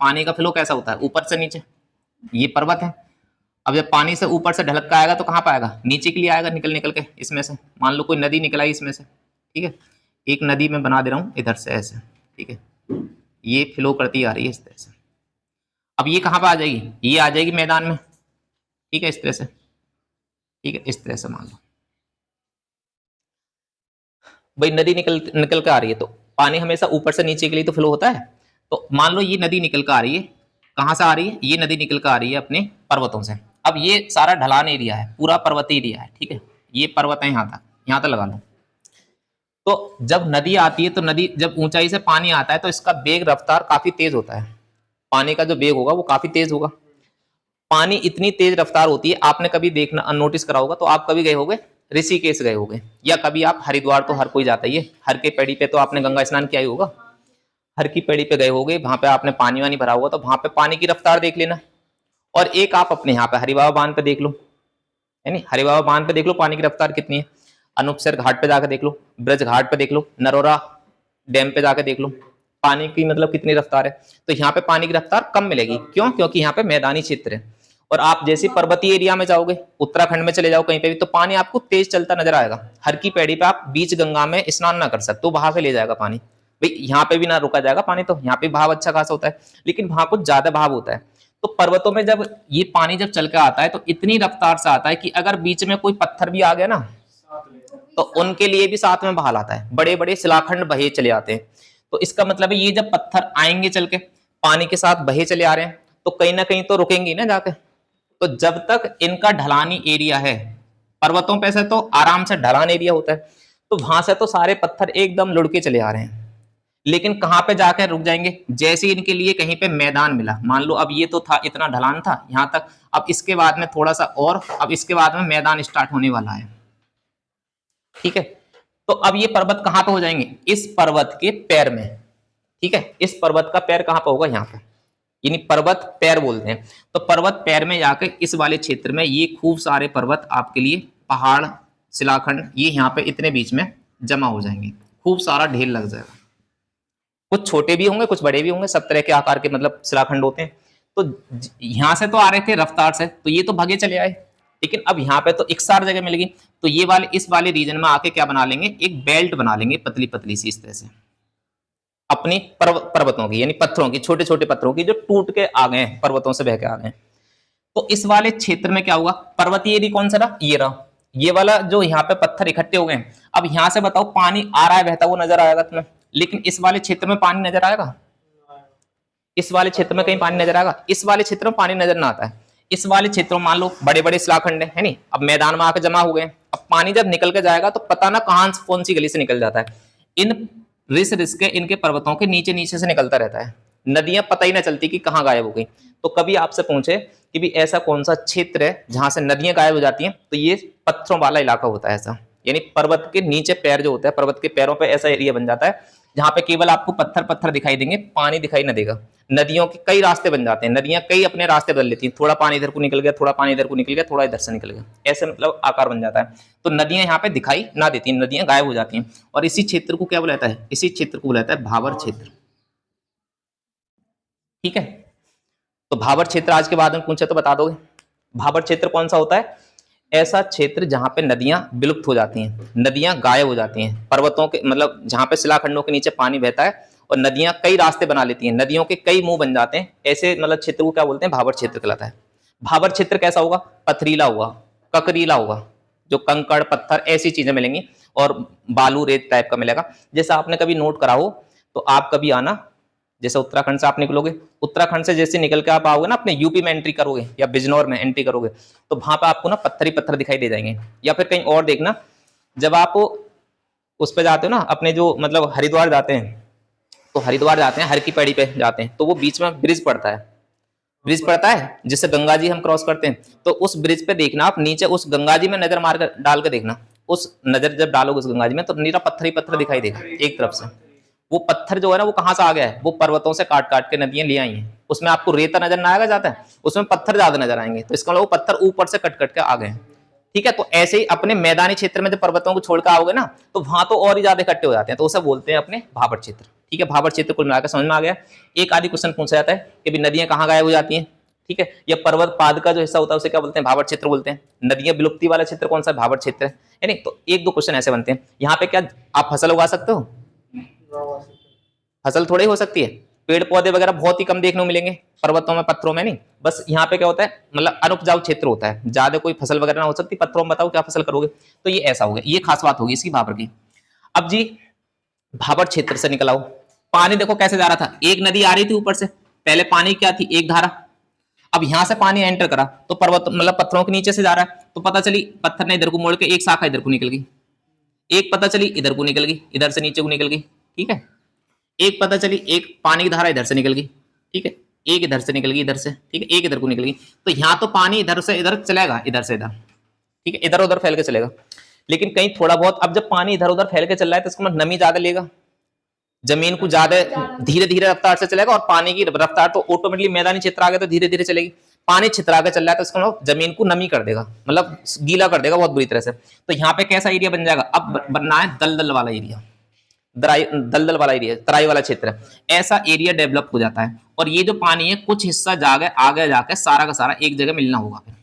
पानी का फ्लो कैसा होता है, ऊपर से नीचे, ये पर्वत है। अब जब पानी से ऊपर से ढलक का आएगा तो कहाँ पे आएगा, नीचे के लिए आएगा, निकल निकल के इसमें से। मान लो कोई नदी निकल आई इसमें से, ठीक है, एक नदी में बना दे रहा हूँ इधर से ऐसे, ठीक है, ये फ्लो करती आ रही है इस तरह से। अब ये कहाँ पे आ जाएगी, ये आ जाएगी मैदान में, ठीक है, इस तरह से, ठीक है, इस तरह से मान लो भाई नदी निकल कर आ रही है, तो पानी हमेशा ऊपर से नीचे के लिए तो फ्लो होता है। तो मान लो ये नदी निकल कर आ रही है, कहाँ से आ रही है, ये नदी निकल कर आ रही है अपने पर्वतों से। अब ये सारा ढलान एरिया है, पूरा पर्वतीय एरिया है, ठीक है, ये पर्वत है यहाँ तक लगा लो। तो जब नदी आती है तो नदी जब ऊंचाई से पानी आता है तो इसका वेग रफ्तार काफी तेज होता है, पानी का जो वेग होगा वो काफी तेज होगा। पानी इतनी तेज रफ्तार होती है, आपने कभी देखना नोटिस करा होगा, तो आप कभी गए होगे ऋषिकेश गए होगे, या कभी आप हरिद्वार, तो हर कोई जाता ही है, हर के पेड़ी पे तो आपने गंगा स्नान किया ही होगा, हर की पेड़ी पे गए होगे, वहां पे आपने पानी वानी भरा होगा, तो वहां पे पानी की रफ्तार देख लेना। और एक आप अपने यहाँ पे हरिबाबा बांध पे देख लो, है नहीं, हरिबाबा बांध पे देख लो पानी की रफ्तार कितनी है, अनूपसर घाट पे जाकर देख लो, ब्रज घाट पे देख लो, नरोरा डैम पे जाकर देख लो, पानी की मतलब कितनी रफ्तार है। तो यहाँ पे पानी की रफ्तार कम मिलेगी, क्यों, क्योंकि यहाँ पे मैदानी क्षेत्र है। और आप जैसे पर्वतीय एरिया में जाओगे, उत्तराखंड में चले जाओ कहीं पे भी, तो पानी आपको तेज चलता नजर आएगा। हर की पैड़ी पे आप बीच गंगा में स्नान ना कर सकते, तो वहां से ले जाएगा पानी, भाई यहाँ पे भी ना रुका जाएगा पानी, तो यहाँ पे भाव अच्छा खासा होता है, लेकिन वहां कुछ ज्यादा भाव होता है। तो पर्वतों में जब ये पानी जब चल के आता है तो इतनी रफ्तार से आता है कि अगर बीच में कोई पत्थर भी आ गया ना, तो उनके लिए भी साथ में बहा लाता है, बड़े बड़े शिलाखंड बहे चले आते हैं। तो इसका मतलब है ये जब पत्थर आएंगे चल के पानी के साथ बहे चले आ रहे हैं, तो कहीं ना कहीं तो रुकेंगे ना जाके। तो जब तक इनका ढलानी एरिया है, पर्वतों पे से तो आराम से ढलान एरिया होता है, तो वहां से तो सारे पत्थर एकदम लुढ़के चले आ रहे हैं, लेकिन कहां पे जाकर रुक जाएंगे, जैसे इनके लिए कहीं पे मैदान मिला, मान लो अब ये तो था इतना ढलान था यहां तक, अब इसके बाद में थोड़ा सा और, अब इसके बाद में मैदान स्टार्ट होने वाला है, ठीक है। तो अब ये पर्वत कहां पे हो जाएंगे, इस पर्वत के पैर में, ठीक है, इस पर्वत का पैर कहां पे होगा, यहाँ पे, यानी पर्वत पैर बोलते हैं। तो पर्वत पैर में जाकर इस वाले क्षेत्र में ये खूब सारे पर्वत आपके लिए, पहाड़ शिलाखंड, ये यहाँ पे इतने बीच में जमा हो जाएंगे, खूब सारा ढेर लग जाएगा। कुछ छोटे भी होंगे, कुछ बड़े भी होंगे, सब तरह के आकार के मतलब शिलाखंड होते हैं। तो यहां से तो आ रहे थे रफ्तार से, तो ये तो भागे चले आए, लेकिन अब यहाँ पे तो इकसार जगह मिल गई, तो ये वाले इस वाले रीजन में आके क्या बना लेंगे, एक बेल्ट बना लेंगे पतली पतली सी इस तरह से, अपनी पर्वतों की, यानी पत्थरों की, छोटे छोटे पत्थरों की जो टूट के आ गए हैं, पर्वतों से बह के आ गए हैं। तो इस वाले क्षेत्र में क्या हुआ, पर्वतीय एरिया कौन सा रहा, ये रहा, ये वाला जो यहाँ पे पत्थर इकट्ठे हो गए हैं। अब यहाँ से बताओ पानी आ रहा है बहता, वो नजर आएगा तुम्हें, लेकिन इस वाले क्षेत्र में पानी नजर आएगा, इस वाले क्षेत्र में कहीं पानी नजर आएगा, इस वाले क्षेत्र में पानी नजर ना आता है। इस वाले क्षेत्रों में मान लो बड़े बड़े शिलाखंड है नहीं, अब मैदान में आकर जमा हो गए, अब पानी जब निकल के जाएगा तो पता ना कहां कौन सी गली से निकल जाता है, इन रिस के इनके पर्वतों के नीचे नीचे से निकलता रहता है, नदियां पता ही ना चलती कि कहाँ गायब हो गई। तो कभी आपसे पूछे कि भी ऐसा कौन सा क्षेत्र है जहां से नदियां गायब हो जाती हैं, तो ये पत्थरों वाला इलाका होता है ऐसा, यानी पर्वत के नीचे पैर जो होता है, पर्वत के पैरों पे ऐसा एरिया बन जाता है जहां पे केवल आपको पत्थर पत्थर दिखाई देंगे, पानी दिखाई ना देगा। नदियों के कई रास्ते बन जाते हैं, नदियां कई अपने रास्ते बदल लेती हैं, थोड़ा पानी इधर को निकल गया, थोड़ा पानी इधर को निकल गया, थोड़ा इधर से निकल गया, ऐसे मतलब आकार बन जाता है। तो नदियां यहाँ पे दिखाई ना देती, नदियां गायब हो जाती हैं। और इसी क्षेत्र को क्या बुलाता है, इसी क्षेत्र को बुलाता है भाबर क्षेत्र, ठीक है। तो भाबर क्षेत्र आज के बाद में पूछे तो बता दोगे, भाबर क्षेत्र कौन सा होता है, ऐसा क्षेत्र जहां पे नदियां विलुप्त हो जाती हैं, नदियां गायब हो जाती हैं, पर्वतों के मतलब जहां पे शिलाखंडों के नीचे पानी बहता है और नदियां कई रास्ते बना लेती हैं, नदियों के कई मुंह बन जाते हैं, ऐसे मतलब क्षेत्र को क्या बोलते हैं, भाबर क्षेत्र कहलाता है। भाबर क्षेत्र कैसा होगा, पथरीला होगा, ककरीला होगा, जो कंकड़ पत्थर ऐसी चीजें मिलेंगी और बालू रेत टाइप का मिलेगा। जैसा आपने कभी नोट करा हो तो आप कभी आना, जैसे उत्तराखंड से आप निकलोगे, उत्तराखंड से जैसे निकल के आप आओगे ना, अपने यूपी में एंट्री करोगे या बिजनौर में एंट्री करोगे, तो वहां पे आपको ना पत्थर ही पत्थर दिखाई दे जाएंगे। या फिर कहीं और देखना, जब आप उस पे जाते हो ना, अपने जो मतलब हरिद्वार जाते हैं, तो हरिद्वार जाते हैं, हर की पैड़ी पे जाते हैं, तो वो बीच में ब्रिज पड़ता है, ब्रिज पड़ता है जिससे गंगा जी हम क्रॉस करते हैं, तो उस ब्रिज पे देखना आप, नीचे उस गंगा जी में नजर मार कर डाल के देखना, उस नजर जब डालोगे उस गंगा जी में, तो नीरा पत्थर ही पत्थर दिखाई देगा एक तरफ से। वो पत्थर जो है ना, वो कहां से आ गया है, वो पर्वतों से काट काट के नदियां ले आई हैं, उसमें आपको रेता नजर ना आएगा जाता है, उसमें पत्थर ज्यादा नजर आएंगे, तो इसका मतलब वो पत्थर ऊपर से कट कट के आ गए हैं, ठीक है। तो ऐसे ही अपने मैदानी क्षेत्र में जब पर्वतों को छोड़कर आओगे ना, तो वहां तो और ही ज्यादा इकट्ठे हो जाते हैं, तो उसे बोलते हैं अपने भाबर क्षेत्र। ठीक है, भाबर क्षेत्र कुल मिलाकर समझ में आ गया। एक आदि क्वेश्चन पूछा जाता है कि भी नदियां कहाँ गायब हो जाती हैं, ठीक है, या पर्वत पाद का जो हिस्सा होता है उसे क्या बोलते हैं, भाबर क्षेत्र बोलते हैं। नदियां विलुप्ति वाला क्षेत्र कौन सा, भाबर क्षेत्र है नहीं। तो एक दो क्वेश्चन ऐसे बनते हैं। यहाँ पे क्या आप फसल उगा सकते हो, फसल थोड़ी हो सकती है, पेड़ पौधे वगैरह बहुत ही कम देखने को मिलेंगे पर्वतों में, पत्थरों में नहीं। बस यहाँ पे क्या होता है, मतलब अनुपजाऊ क्षेत्र होता है, ज्यादा कोई फसल वगैरह ना हो सकती, पत्थरों में बताओ क्या फसल करोगे। तो ये ऐसा हो गया, ये खास बात होगी इसकी भाबर की। अब जी भाबर क्षेत्र से निकल आओ, पानी देखो कैसे जा रहा था, एक नदी आ रही थी ऊपर से, पहले पानी क्या थी, एक धारा। अब यहां से पानी एंटर करा तो पर्वत मतलब पत्थरों के नीचे से जा रहा है, तो पता चली पत्थर ने इधर को मोड़ के एक शाखा इधर को निकल गई, एक पता चली इधर को निकल गई, इधर से नीचे को निकल गई, ठीक है। एक पता चली एक पानी की धारा इधर से निकल गई, ठीक है, एक इधर से निकल गई, इधर से, ठीक है, एक इधर को निकल गई। तो यहाँ तो पानी इधर से इधर चलेगा, इधर से इधर, ठीक है, इधर उधर फैल के चलेगा। लेकिन कहीं थोड़ा बहुत, अब जब पानी इधर उधर फैल के चल रहा है तो इसको मतलब नमी ज्यादा लेगा, जमीन को ज्यादा धीरे धीरे रफ्तार से चलेगा, और पानी की रफ्तार तो ऑटोमेटिकली मैदानी क्षेत्र आ गया तो धीरे धीरे चलेगी। पानी छितरा के चल रहा है तो इसको मतलब जमीन को नमी कर देगा, मतलब गीला कर देगा बहुत बुरी तरह से। तो यहाँ पे कैसा एरिया बन जाएगा, अब बनना है दलदल वाला एरिया, दलदल वाला एरिया, तराई वाला क्षेत्र, ऐसा एरिया डेवलप हो जाता है। और ये जो पानी है कुछ हिस्सा जागे आगे जाके सारा का सारा एक जगह मिलना होगा, फिर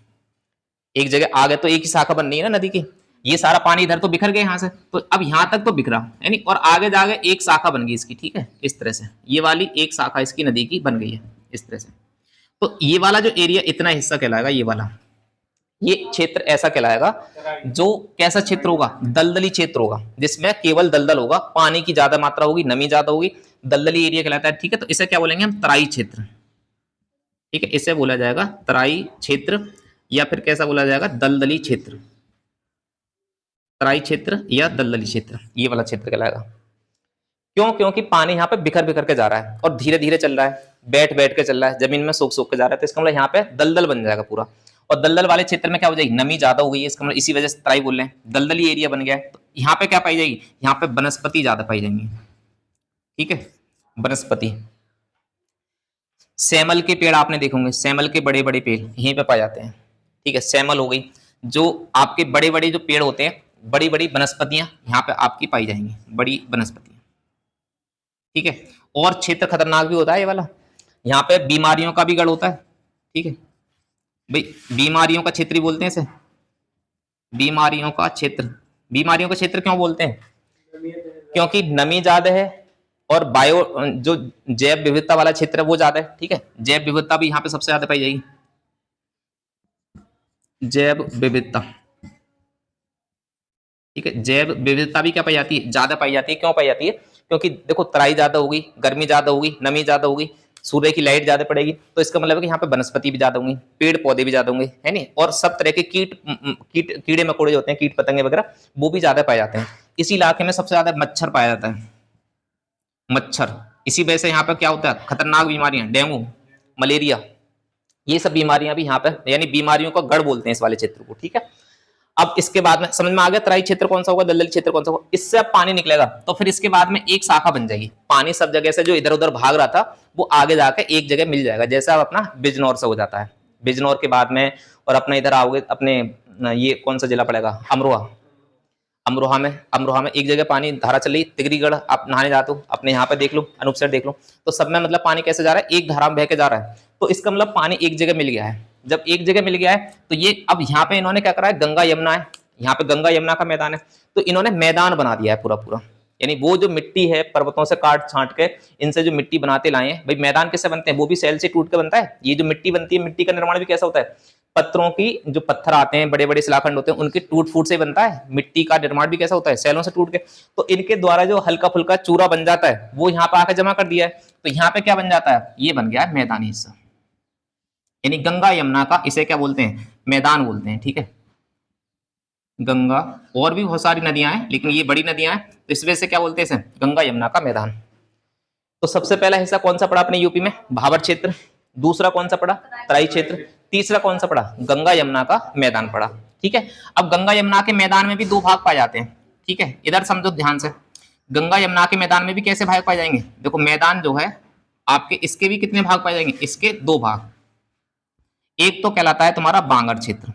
एक जगह आ गए तो एक ही शाखा बन रही है ना नदी की, ये सारा पानी इधर तो बिखर गया यहाँ से, तो अब यहाँ तक तो बिखरा यानी, और आगे जाके एक शाखा बन गई इसकी, ठीक है, इस तरह से ये वाली एक शाखा इसकी नदी की बन गई है इस तरह से। तो ये वाला जो एरिया इतना हिस्सा कहलाएगा, ये वाला ये क्षेत्र ऐसा कहलाएगा जो कैसा क्षेत्र होगा, दलदली क्षेत्र होगा, जिसमें केवल दलदल होगा, पानी की ज्यादा मात्रा होगी, नमी ज्यादा होगी, दलदली एरिया कहलाता है, ठीक है। तो इसे क्या बोलेंगे हम, तराई क्षेत्र, ठीक है, इसे बोला जाएगा तराई क्षेत्र, या फिर कैसा बोला जाएगा, दलदली क्षेत्र, तराई क्षेत्र या दलदली क्षेत्र, ये वाला क्षेत्र कहलाएगा। क्यों, क्योंकि पानी यहाँ पे बिखर बिखर के जा रहा है और धीरे धीरे चल रहा है, बैठ बैठ के चल रहा है, जमीन में सोख सोख के जा रहा है, तो इसका मतलब यहाँ पे दलदल बन जाएगा पूरा। और दलदल वाले क्षेत्र में क्या हो जाएगी, नमी ज्यादा हो गई है, इसका मतलब इसी वजह से तराई बोल रहे हैं, दलदली एरिया बन गया है। तो यहाँ पे क्या पाई जाएगी, यहाँ पे वनस्पति ज्यादा पाई जाएंगी, ठीक है, वनस्पति। सैमल के पेड़ आपने देखे होंगे, सैमल के बड़े बड़े पेड़ यहीं पे पाए जाते हैं, ठीक है, सैमल हो गई, जो आपके बड़े बड़े जो पेड़ होते हैं, बड़ी बड़ी वनस्पतियां यहाँ पे आपकी पाई जाएंगी, बड़ी वनस्पतियां, ठीक है। और क्षेत्र खतरनाक भी होता है ये वाला, यहाँ पे बीमारियों का भी गढ़ होता है, ठीक है भाई, बीमारियों का क्षेत्र ही बोलते हैं इसे, बीमारियों का क्षेत्र। बीमारियों का क्षेत्र क्यों बोलते हैं, क्योंकि नमी ज्यादा है और बायो जो जैव विविधता वाला क्षेत्र है वो ज्यादा है, ठीक है, जैव विविधता भी यहाँ पे सबसे ज्यादा पाई जाएगी, जैव विविधता, ठीक है, जैव विविधता भी क्या पाई जाती है, ज्यादा पाई जाती है। क्यों पाई जाती है, क्योंकि देखो तराई ज्यादा होगी, गर्मी ज्यादा होगी, नमी ज्यादा होगी, सूर्य की लाइट ज्यादा पड़ेगी, तो इसका मतलब है कि यहाँ पे वनस्पति भी ज्यादा होंगी, पेड़ पौधे भी ज्यादा होंगे, है नहीं, और सब तरह के कीड़े मकोड़े जो होते हैं, कीट पतंगे वगैरह, वो भी ज्यादा पाए जाते हैं। इसी इलाके में सबसे ज्यादा मच्छर पाया जाता है, मच्छर। इसी वजह से यहाँ पे क्या होता है, खतरनाक बीमारियां, डेंगू, मलेरिया, ये सब बीमारियां भी यहाँ पे, यानी बीमारियों का गढ़ बोलते हैं इस वाले क्षेत्र को, ठीक है। अब इसके बाद में समझ में आ गया तराई क्षेत्र कौन सा होगा, दलदली क्षेत्र कौन सा होगा। इससे अब पानी निकलेगा तो फिर इसके बाद में एक शाखा बन जाएगी, पानी सब जगह से जो इधर उधर भाग रहा था वो आगे जाके एक जगह मिल जाएगा, जैसे अब अपना बिजनौर से हो जाता है, बिजनौर के बाद में और अपने इधर आओगे अपने ये कौन सा जिला पड़ेगा, अमरोहा, अमरोहा में एक जगह पानी धारा चल रही, तिगरीगढ़ आप नहाने जाते हो, अपने यहाँ पे देख लो, अनूपसर देख लो, तो सब में मतलब पानी कैसे जा रहा है, एक धारा में बह के जा रहा है। तो इसका मतलब पानी एक जगह मिल गया है, जब एक जगह मिल गया है तो ये अब यहाँ पे इन्होंने क्या करा है, गंगा यमुना है, यहाँ पे गंगा यमुना का मैदान है, तो इन्होंने मैदान बना दिया है पूरा पूरा, यानी वो जो मिट्टी है पर्वतों से काट छांट के इनसे जो मिट्टी बनाते लाए हैं, भाई मैदान कैसे बनते हैं, वो भी सेल से टूट के बनता है। ये जो मिट्टी बनती है, मिट्टी का निर्माण भी कैसा होता है, पत्थरों की जो पत्थर आते हैं, बड़े बड़े शिलाखंड होते हैं, उनके टूट फूट से बनता है। मिट्टी का निर्माण भी कैसा होता है, सेलों से टूट के। तो इनके द्वारा जो हल्का फुल्का चूरा बन जाता है वो यहाँ पे आकर जमा कर दिया है, तो यहाँ पे क्या बन जाता है, ये बन गया है मैदानी हिस्सा, यानी गंगा यमुना का इसे क्या बोलते हैं, मैदान बोलते हैं, ठीक है। गंगा और भी बहुत सारी नदियां हैं लेकिन ये बड़ी नदियां हैं, तो इस वजह से क्या बोलते हैं इसे, गंगा यमुना का मैदान। तो सबसे पहला हिस्सा कौन सा पड़ा अपने यूपी में, भाबर क्षेत्र, दूसरा कौन सा पड़ा, तराई क्षेत्र, तीसरा कौन सा पड़ा, गंगा यमुना का मैदान पड़ा, ठीक है। अब गंगा यमुना के मैदान में भी दो भाग पाए जाते हैं, ठीक है, इधर समझो ध्यान से, गंगा यमुना के मैदान में भी कैसे भाग पाए जाएंगे, देखो मैदान जो है आपके, इसके भी कितने भाग पाए जाएंगे, इसके दो भाग, एक तो कहलाता है तुम्हारा बांगर क्षेत्र,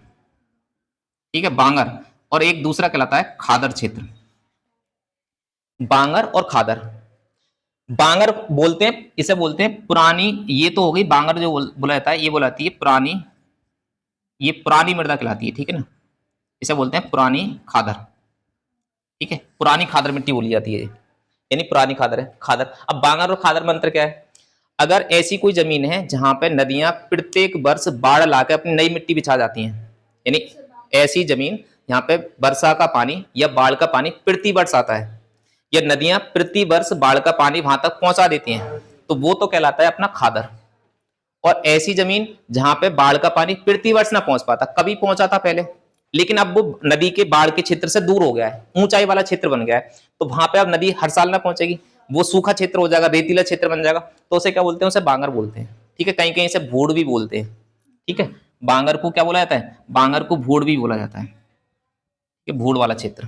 ठीक है, बांगर, और एक दूसरा कहलाता है खादर क्षेत्र, बांगर और खादर। बांगर बोलते हैं, इसे बोलते हैं पुरानी, ये तो हो गई बांगर जो बोला जाता है, ये बोलाती है पुरानी, ये पुरानी मृदा कहलाती है, ठीक है ना, इसे बोलते हैं पुरानी खादर, ठीक है, पुरानी खादर मिट्टी बोली जाती है, यानी पुरानी खादर है खादर। अब बांगर और खादर में अंतर क्या है? अगर ऐसी कोई जमीन है जहां पे नदियां प्रत्येक वर्ष बाढ़ लाकर अपनी नई मिट्टी बिछा जाती हैं, यानी ऐसी जमीन यहाँ पे वर्षा का पानी या बाढ़ का पानी प्रति वर्ष आता है, या नदियां प्रति वर्ष बाढ़ का पानी वहां तक पहुंचा देती हैं, तो वो तो कहलाता है अपना खादर। और ऐसी जमीन जहां पे बाढ़ का पानी प्रति वर्ष ना पहुंच पाता, कभी पहुंचा था पहले, लेकिन अब वो नदी के बाढ़ के क्षेत्र से दूर हो गया है, ऊंचाई वाला क्षेत्र बन गया है, तो वहां पे अब नदी हर साल ना पहुंचेगी, वो सूखा क्षेत्र हो जाएगा, रेतीला क्षेत्र बन जाएगा, तो उसे क्या बोलते हैं? उसे बांगर बोलते हैं, ठीक है, कहीं कहीं से भूड़ भी बोलते हैं, ठीक है। बांगर को क्या बोला जाता है? बांगर को भूड़ भी बोला जाता है, ये भूड़ वाला क्षेत्र।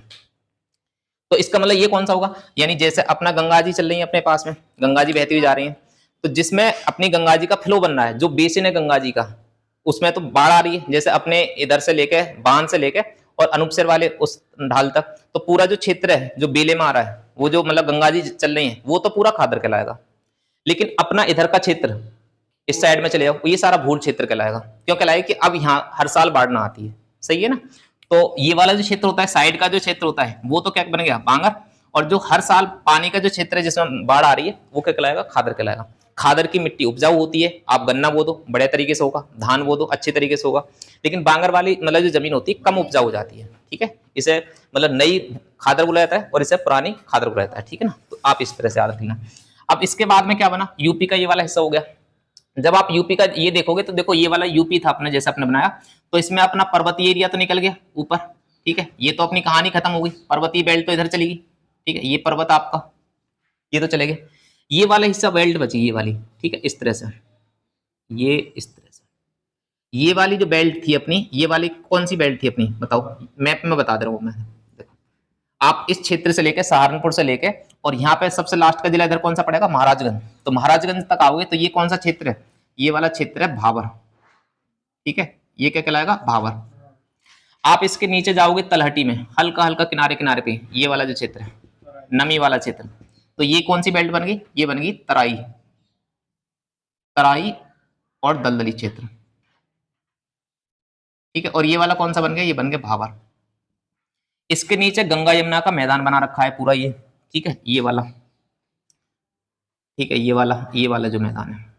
तो इसका मतलब ये कौन सा होगा? यानी जैसे अपना गंगा जी चल रही है अपने पास में, गंगा जी बहती हुई जा रही है, तो जिसमें अपनी गंगा जी का फ्लो बन रहा है, जो बेसिन है गंगा जी का, उसमें तो बाढ़ आ रही है, जैसे अपने इधर से लेके बांध से लेके और अनूपसर वाले उस ढाल तक, तो पूरा जो क्षेत्र है जो बेले में आ रहा है, वो जो मतलब गंगा जी चल रही है, वो तो पूरा खादर कहलाएगा। लेकिन अपना इधर का क्षेत्र, इस साइड में चले जाओ, ये सारा भूड़ क्षेत्र कहलाएगा। क्यों कहलाएगा? कि अब यहाँ हर साल बाढ़ ना आती है, सही है ना। तो ये वाला जो क्षेत्र होता है, साइड का जो क्षेत्र होता है, वो तो क्या बन गया? बांगर। और जो हर साल पानी का जो क्षेत्र है जिसमें बाढ़ आ रही है, वो क्या कहलाएगा? खादर कहलाएगा। खादर की मिट्टी उपजाऊ होती है, आप गन्ना बो दो बड़े तरीके से होगा, धान बो दो अच्छे तरीके से होगा, लेकिन बांगर वाली मतलब जो जमीन होती है कम उपजाऊ हो जाती है, ठीक है। इसे मतलब नई खादर बोला जाता है और इसे पुरानी खादर बोला जाता है, ठीक है ना। तो आप इस तरह से याद रखना। अब इसके बाद में क्या बना? यूपी का ये वाला हिस्सा हो गया। जब आप यूपी का ये देखोगे तो देखो, ये वाला यूपी था अपने, जैसे आपने बनाया, तो इसमें अपना पर्वतीय एरिया तो निकल गया ऊपर, ठीक है, ये तो अपनी कहानी खत्म हो गई, पर्वतीय बेल्ट तो इधर चली गई, ठीक है, ये पर्वत आपका ये तो चले गए, ये वाला हिस्सा बेल्ट बची, ये वाली, ठीक है, इस तरह से, ये इस तरह से, ये वाली जो बेल्ट थी अपनी, ये वाली कौन सी बेल्ट थी अपनी बताओ? मैप में बता दे रहा हूँ मैं, देखो आप इस क्षेत्र से लेके, सहारनपुर से लेके, और यहाँ पे सबसे लास्ट का जिला इधर कौन सा पड़ेगा? महाराजगंज। तो महाराजगंज तक आओगे तो ये कौन सा क्षेत्र है? ये वाला क्षेत्र है भाबर, ठीक है, ये क्या कहलाएगा? भाबर। आप इसके नीचे जाओगे तलहटी में, हल्का हल्का किनारे किनारे पे, ये वाला जो क्षेत्र है, नमी वाला क्षेत्र, तो ये कौन सी बेल्ट बन गई? ये बन गई तराई, तराई और दलदली क्षेत्र, ठीक है। और ये वाला कौन सा बन गया? ये बन गया भाबर। इसके नीचे गंगा यमुना का मैदान बना रखा है पूरा ये, ठीक है, ये वाला, ठीक है, ये वाला जो मैदान है,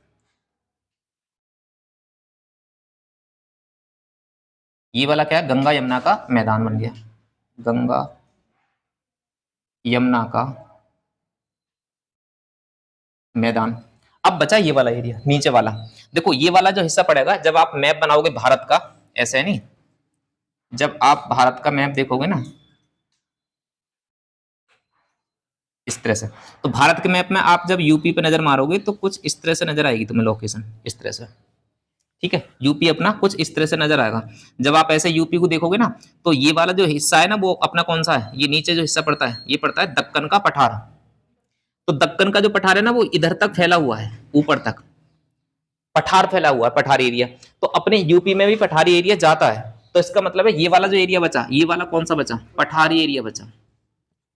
ये वाला क्या है? गंगा यमुना का मैदान बन गया, गंगा यमुना का मैदान। अब बचा ये वाला एरिया नीचे वाला। देखो ये वाला जो हिस्सा पड़ेगा, जब आप मैप बनाओगे भारत का, ऐसे है नहीं, जब आप भारत का मैप देखोगे ना इस तरह से, तो भारत के मैप में आप जब यूपी पे नजर मारोगे तो कुछ इस तरह से नजर आएगी तुम्हें लोकेशन, इस तरह से, ठीक है, यूपी अपना कुछ इस तरह से नजर आएगा। जब आप ऐसे यूपी को देखोगे ना, तो ये वाला जो हिस्सा है ना, वो अपना कौन सा है? ये नीचे जो हिस्सा पड़ता है, ये पड़ता है दक्कन का पठार। तो दक्कन का जो पठार है ना, वो इधर तक फैला हुआ है, ऊपर तक पठार फैला हुआ है, पठारी एरिया। तो अपने यूपी में भी पठारी एरिया जाता है, तो इसका मतलब है ये वाला जो एरिया बचा, ये वाला कौन सा बचा? पठारी एरिया बचा,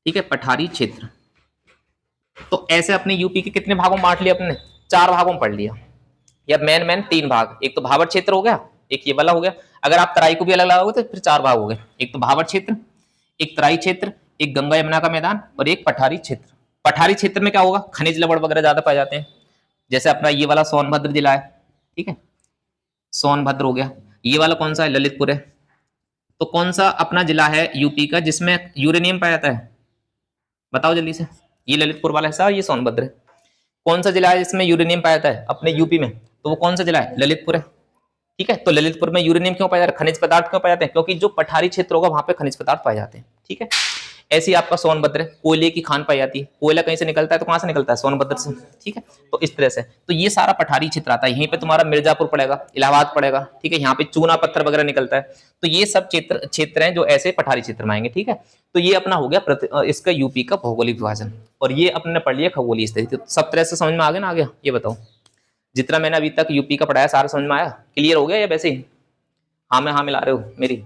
ठीक है, पठारी क्षेत्र। तो ऐसे अपने यूपी के कितने भागों में बांट लिया अपने? 4 भागों में पढ़ लिया, या मेन 3 भाग, एक तो भाबर क्षेत्र हो गया, एक ये वाला हो गया। अगर आप तराई को भी अलग लगाओगे तो फिर 4 भाग हो गए, एक तो भाबर क्षेत्र, एक तराई क्षेत्र, एक गंगा यमुना का मैदान, और एक पठारी क्षेत्र। पठारी क्षेत्र में क्या होगा? खनिज लवण वगैरह ज्यादा पाए जाते हैं, जैसे अपना ये वाला सोनभद्र जिला है, ठीक है, सोनभद्र हो गया। ये वाला कौन सा है? ललितपुर है। तो कौन सा अपना जिला है यूपी का जिसमें यूरेनियम पाया जाता है? बताओ जल्दी से। ये ललितपुर वाला हिस्सा, ये सोनभद्र है। कौन सा जिला है जिसमें यूरेनियम पाया जाता है अपने यूपी में? तो वो कौन सा जिला है? ललितपुर है, ठीक है। तो ललितपुर में यूरेनियम क्यों पाया जाता है? खनिज पदार्थ क्यों पाए जाते हैं? क्योंकि जो पठारी क्षेत्र होगा वहां पे खनिज पदार्थ पाए जाते हैं, ठीक है। ऐसे ही आपका सोनभद्र है, कोयले की खान पाई जाती है, कोयला कहीं से निकलता है तो कहां से निकलता है? सोनभद्र से, ठीक है। तो इस तरह से तो ये सारा पठारी क्षेत्र आता है। यहीं पे तुम्हारा मिर्जापुर पड़ेगा, इलाहाबाद पड़ेगा, ठीक है, यहाँ पे चूना पत्थर वगैरह निकलता है। तो ये सब क्षेत्र हैं जो ऐसे पठारी क्षेत्र में आएंगे, ठीक है। तो ये अपना हो गया इसका यूपी का भौगोलिक विभाजन, और ये अपने पढ़ लिया खगोलीय स्थिति। तो सब तरह से समझ में आ गया ना? आ गया? ये बताओ, जितना मैंने अभी तक यूपी का पढ़ाया सारा समझ में आया? क्लियर हो गया या वैसे ही हाँ में हाँ मिला रहे हो मेरी?